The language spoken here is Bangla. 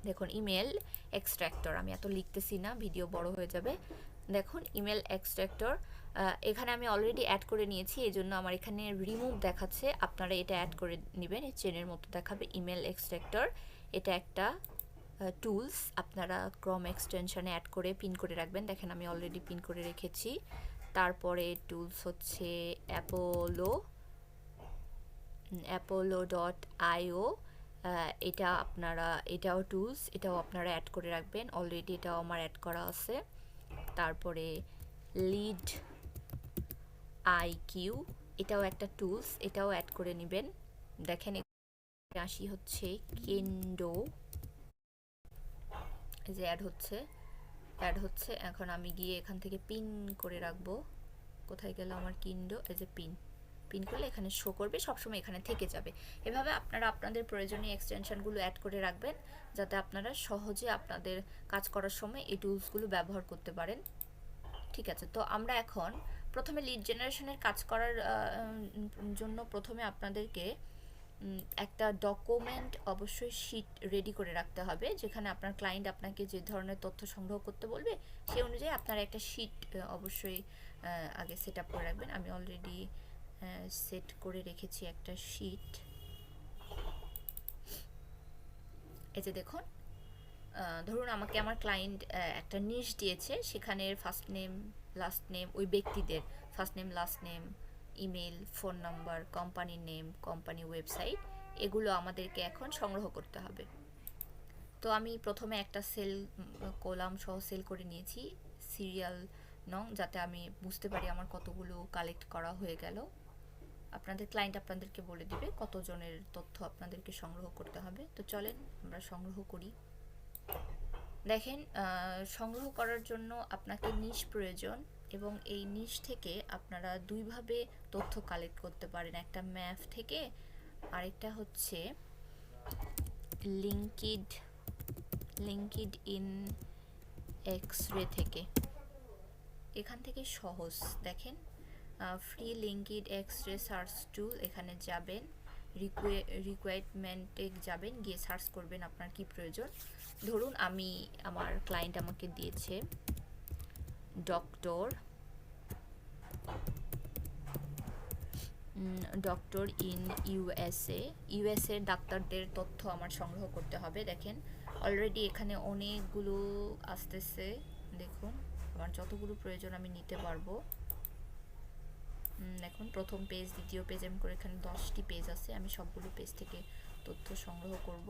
দেখুন ইমেল এক্সট্র্যাক্টর, আমি এত লিখতেছি না, ভিডিও বড় হয়ে যাবে। দেখুন ইমেল এক্সট্র্যাক্টর এখানে আমি অলরেডি অ্যাড করে নিয়েছি, এই জন্য আমার এখানে রিমুভ দেখাচ্ছে। আপনারা এটা অ্যাড করে নেবেন, চেনের মতো দেখাবে ইমেল এক্সট্র্যাক্টর। এটা একটা টুলস, আপনারা ক্রম এক্সটেনশনে অ্যাড করে পিন করে রাখবেন। দেখেন আমি অলরেডি পিন করে রেখেছি। তারপরে টুলস হচ্ছে apollo.io, এটা আপনারা, এটাও টুলস, এটাও আপনারা অ্যাড করে রাখবেন, অলরেডি এটাও আমার অ্যাড করা আছে। তারপরে লিড আইকিউ, এটাও একটা টুলস, এটাও অ্যাড করে নেবেন। দেখেন আসি হচ্ছে কেন্ডো, এই যে অ্যাড হচ্ছে। এখন আমি গিয়ে এখান থেকে পিন করে রাখবো। কোথায় গেল আমার কিন্ডো? এই যে পিন করলে এখানে শো করবে, সবসময় এখানে থেকে যাবে। এভাবে আপনারা আপনাদের প্রয়োজনীয় এক্সটেনশনগুলো অ্যাড করে রাখবেন, যাতে আপনারা সহজে আপনাদের কাজ করার সময় এই টুলসগুলো ব্যবহার করতে পারেন। ঠিক আছে, তো আমরা এখন প্রথমে লিড জেনারেশনের কাজ করার জন্য প্রথমে আপনাদেরকে একটা ডকুমেন্ট, অবশ্যই শিট রেডি করে রাখতে হবে, যেখানে আপনার ক্লায়েন্ট আপনাকে যে ধরনের তথ্য সংগ্রহ করতে বলবে সেই অনুযায়ী আপনারা একটা শিট অবশ্যই আগে সেট আপ করে রাখবেন। আমি অলরেডি সেট করে রেখেছি একটা শিট। এই যে দেখুন, ধরুন আমাকে আমার ক্লায়েন্ট একটা নিশ দিয়েছে, সেখানে ফার্স্ট নেম লাস্ট নেম, ওই ব্যক্তিদের first name last name, email, phone number, company name, company website, এগুলো আমাদেরকে এখন সংগ্রহ করতে হবে। তো আমি প্রথমে একটা সেল কলাম সহ সেল করে নিয়েছি, সিরিয়াল নং, যাতে আমি বুঝতে পারি আমার কতগুলো কালেক্ট করা হয়ে গেল। আপনাদের ক্লায়েন্ট আপনাদেরকে বলে দিবে কতজনের তথ্য আপনাদেরকে সংগ্রহ করতে হবে। তো চলেন আমরা সংগ্রহ করি। দেখেন, সংগ্রহ করার জন্য আপনাকে নিশ প্রয়োজন, এবং এই নিশ থেকে আপনারা দুইভাবে তথ্য কালেক্ট করতে পারেন, একটা ম্যাপ থেকে, আরেকটা হচ্ছে লিঙ্কড ইন এক্সরে থেকে। এখান থেকে সহজ, দেখেন free linked x ray search tool, এখানে যাবেন, রিকোয়ারমেন্টে যাবেন, গিয়ে সার্চ করবেন আপনার কি প্রয়োজন। ধরুন আমার ক্লায়েন্ট আমাকে দিয়েছে ডক্টর ইন ইউএসএ ডাক্তারদের তথ্য আমার সংগ্রহ করতে হবে। দেখেন অলরেডি এখানে অনেকগুলো আসতেছে, দেখুন আমার যতগুলো প্রয়োজন আমি নিতে পারবো। এখন প্রথম পেজ, দ্বিতীয় পেজ, এমন করে এখানে 10টি পেজ আছে, আমি সবগুলো পেজ থেকে তথ্য সংগ্রহ করব।